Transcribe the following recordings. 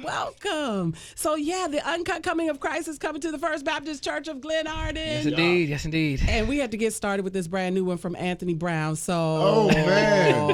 Welcome. So yeah, the Uncut Coming of Christ is coming to the First Baptist Church of Glen Arden. Yes, indeed. Yes, indeed. And we had to get started with this brand new one from Anthony Brown. So Oh, man.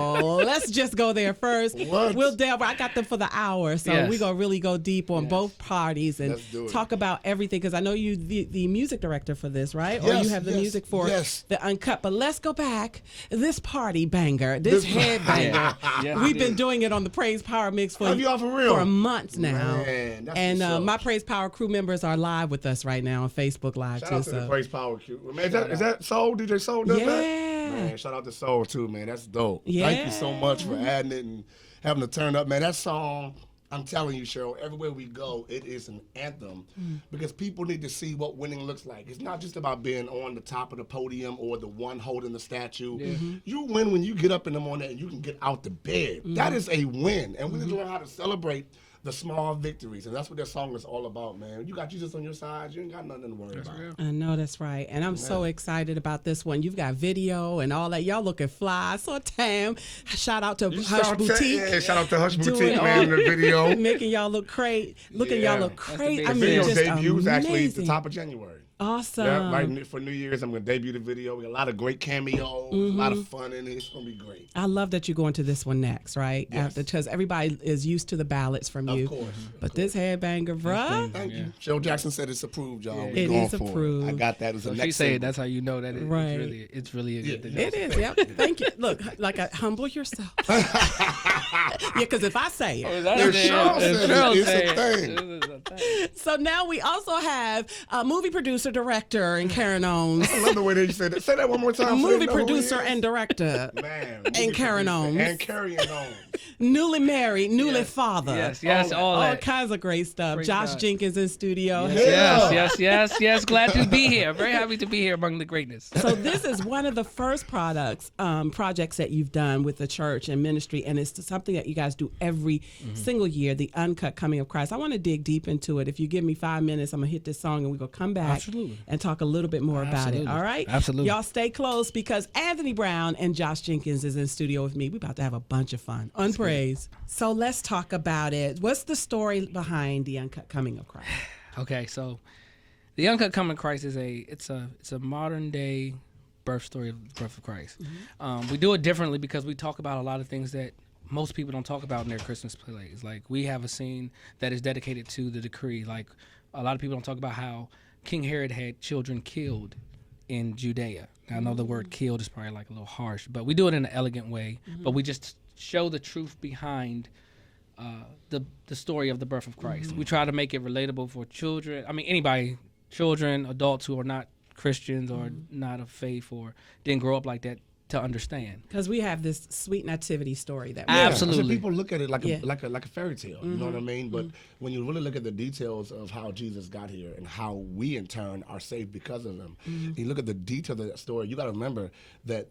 let's just go there first. What? We'll delve. I got them for the hour, so Yes. we're gonna really go deep on both parties and Let's do it. talk about everything. Because I know you the music director for this, right? Or you have the music for the Uncut. But let's go back. This party banger, this head banger. Yes, We've it been is. doing it on the Praise Power Mix for Are you all for real? a month now. Man, that's And what's up. my Praise Power crew members are live with us right now on Facebook Live Shout too. out to the So Praise Power Q. Man, is that Soul? DJ Soul does that? yeah. Man, shout out to Soul too, man. That's dope. Yeah. Thank you so much for adding it and having to turn up, man. That song, I'm telling you, Cheryl, everywhere we go, it is an anthem because people need to see what winning looks like. It's not just about being on the top of the podium or the one holding the statue. You win when you get up in the morning and you can get out the bed. That is a win. And we need to learn how to celebrate the small victories. And that's what that song is all about, man. You got Jesus on your side. You ain't got nothing to worry about. I know that's right. And I'm so excited about this one. You've got video and all that. Y'all looking fly. I saw Tam. Shout out to Hush Boutique. Yeah, shout out to Hush Doing Boutique, all- man, in the video. Making y'all look great. Looking y'all look great. big I The mean, video just debuts actually at the amazing. top of January. Awesome. Yeah, right for New Year's, I'm going to debut the video. We got a lot of great cameos, a lot of fun in it. It's going to be great. I love that you're going to this one next, right? Yes. Because everybody is used to the ballads from you. Of course. But this headbanger, bruh. Thank you. Cheryl Jackson said it's approved, y'all. We It going is for approved. it. I got that as So the if she next say it, single. that's how you know that Right. it's really a good thing. It is, yep. Thank you. Look, like humble yourself. Yeah, because if I say it. Cheryl said it's a thing. So now we also have a movie producer, director, and Karen Owens. I love the way that you said that. Say that one more time. so they Movie know who he producer is. and director. Man, and movie Karen producer Owens. And Carrie Owens. Newly married, newly father. Yes, all All that. kinds of great stuff. Praise Josh God. Jenkins in studio. Yes. Glad to be here. Very happy to be here among the greatness. So this is one of the first projects that you've done with the church and ministry, and it's something that you guys do every single year, the Uncut Coming of Christ. I want to dig deep into it. If you give me 5 minutes, I'm going to hit this song, and we're going to come back and talk a little bit more about it, all right? Absolutely. Y'all stay close because Anthony Brown and Josh Jenkins is in studio with me. We're about to have a bunch of fun. Unpraised. So let's talk about it. What's the story behind the Uncut Coming of Christ? Okay, so the Uncut Coming of Christ is a modern day birth story of the birth of Christ. We do it differently because we talk about a lot of things that most people don't talk about in their Christmas plays. Like we have a scene that is dedicated to the decree. Like a lot of people don't talk about how King Herod had children killed in Judea. Now, I know the word killed is probably like a little harsh, but we do it in an elegant way. But we just show the truth behind the story of the birth of Christ. We try to make it relatable for children. I mean, anybody, children, adults who are not Christians or not of faith or didn't grow up like that to understand. Because we have this sweet nativity story that we Absolutely. So people look at it like Yeah. a fairy tale. You know what I mean? But when you really look at the details of how Jesus got here and how we in turn are saved because of him, you look at the detail of that story. You got to remember that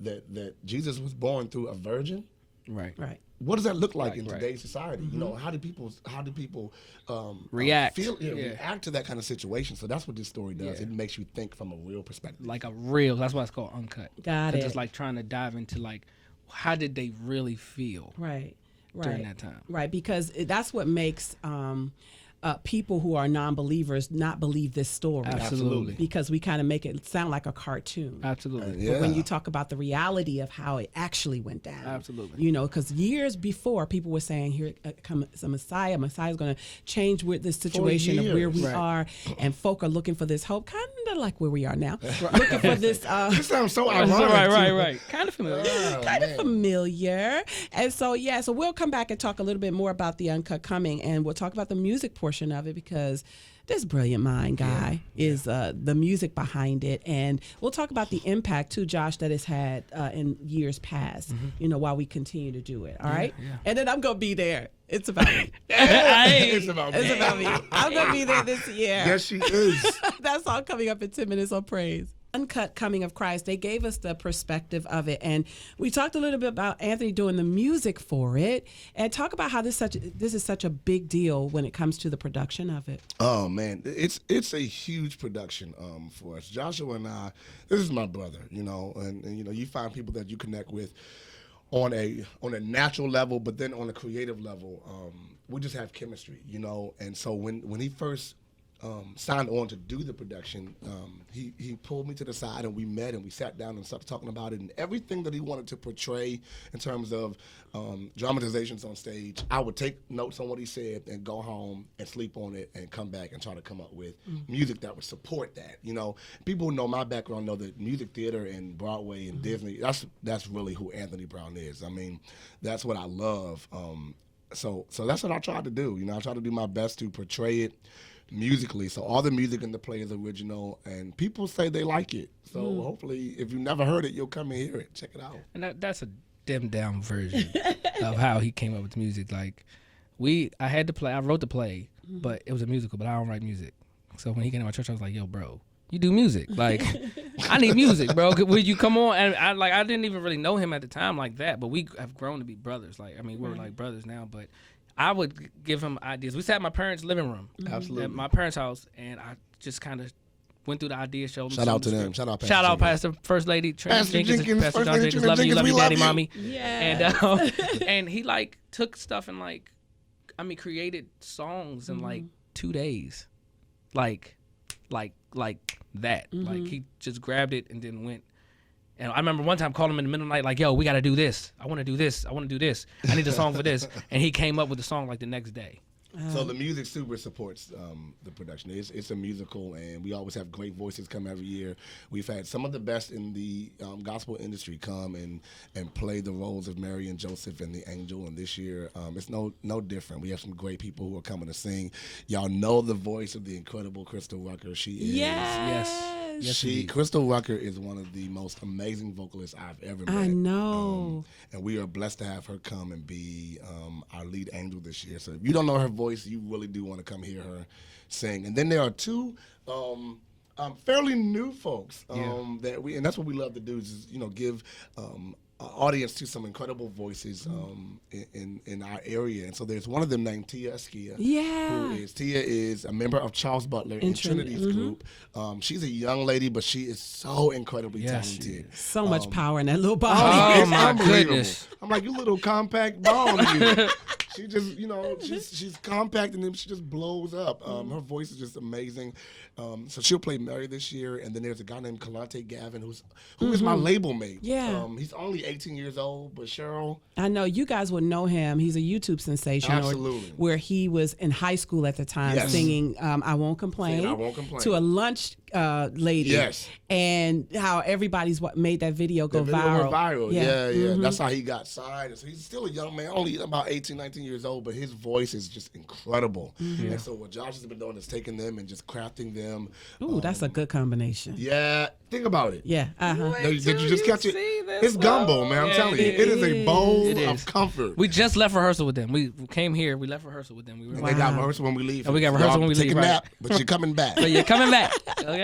Jesus was born through a virgin. Right. Right. What does that look like in right. today's society? You know, how do people React. react to that kind of situation? So that's what this story does. It makes you think from a real perspective. Like a real, that's why it's called Uncut. Got 'Cause it. It's like trying to dive into like, how did they really feel Right. during that time? Right, because that's what makes people who are non-believers not believe this story. Absolutely. Because we kind of make it sound like a cartoon. Absolutely. But when you talk about the reality of how it actually went down. Absolutely. You know, because years before, people were saying, here comes a Messiah. Messiah's going to change with this situation of where we years. are. And folk are looking for this hope, kind of like where we are now. Looking for this... This sounds so ironic. Right. Kind of familiar. kind of familiar. And so, so we'll come back and talk a little bit more about the Uncut Coming, and we'll talk about the music portion of it because this brilliant mind guy is the music behind it. And we'll talk about the impact, too, Josh, that it's had in years past, you know, while we continue to do it. All right? Yeah. And then I'm going to be there. It's about me. It's about me. It's about me. I'm going to be there this year. Yes, she is. That's all coming up in 10 minutes on Praise. Uncut Coming of Christ, they gave us the perspective of it, and we talked a little bit about Anthony doing the music for it, and talk about how this is such a big deal when it comes to the production of it. Oh man, it's a huge production for us. Joshua and I, this is my brother, you know, and you know, you find people that you connect with on a natural level, but then on a creative level. we just have chemistry, you know. And so when he first signed on to do the production, he pulled me to the side and we met and we sat down and started talking about it, and everything that he wanted to portray in terms of dramatizations on stage. I would take notes on what he said and go home and sleep on it and come back and try to come up with music that would support that. You know, people who know my background know that music theater and Broadway and Disney, that's really who Anthony Brown is. I mean, that's what I love. So that's what I tried to do. You know, I tried to do my best to portray it musically. So all the music in the play is original, and people say they like it. So hopefully, if you never heard it, you'll come and hear it. Check it out. And that's a dimmed down version of how he came up with the music. Like, I had to play. I wrote the play, but it was a musical. But I don't write music. So when he came to my church, I was like, "Yo, bro, you do music. Like, I need music, bro. Would you come on?" And I didn't even really know him at the time like that, but we have grown to be brothers. Like, I mean, we're like brothers now, but I would give him ideas. We sat in my parents' living room, Absolutely, at my parents' house, and I just kind of went through the idea, showed them. Shout out to them. Shout out, Pastor First Lady Pastor Jenkins, Pastor First Lady Jenkins. Love you, Daddy, mommy. Yeah. And he like took stuff and created songs in like 2 days, like that. Like, he just grabbed it and then went. And I remember one time calling him in the middle of the night, like, "Yo, we got to do this. I want to do this. I want to do this. I need a song for this." And he came up with the song like the next day. So the music super supports the production. It's a musical, and we always have great voices come every year. We've had some of the best in the gospel industry come and play the roles of Mary and Joseph and the angel. And this year, it's no different. We have some great people who are coming to sing. Y'all know the voice of the incredible Crystal Rucker. She is. Yes, Crystal Rucker is one of the most amazing vocalists I've ever met. I know. And we are blessed to have her come and be our lead angel this year. So if you don't know her voice, you really do want to come hear her sing. And then there are two fairly new folks and that's what we love to do is give audience to some incredible voices in our area. And so there's one of them named Tia Askia. Yeah. Tia is a member of Charles Butler in Trinity's group. She's a young lady, but she is so incredibly talented. So much power in that little body. Oh my goodness. I'm like, you little compact bomb. She just, she's compact and then she just blows up. Her voice is just amazing. So she'll play Mary this year. And then there's a guy named Kalante Gavin who is my label mate. Yeah. He's only 18 years old, but Cheryl. I know you guys would know him. He's a YouTube sensation. Absolutely. Where he was in high school at the time singing I Won't Complain. I Won't Complain. To a lunch lady. Yes. And how everybody's made that video go viral. viral. Yeah. That's how he got signed. So he's still a young man, only about 18, 19 years old, but his voice is just incredible. And so what Josh has been doing is taking them and just crafting them. Ooh, that's a good combination. Yeah. Think about it. Yeah. Did you just catch it? It's gumbo, man. I'm telling you. It is a bowl of comfort. We just left rehearsal with them. We came here. We left rehearsal with them. And they got rehearsal when we leave. And we got rehearsal when we leave. Take a nap, but you're coming back. So you're coming back. Okay.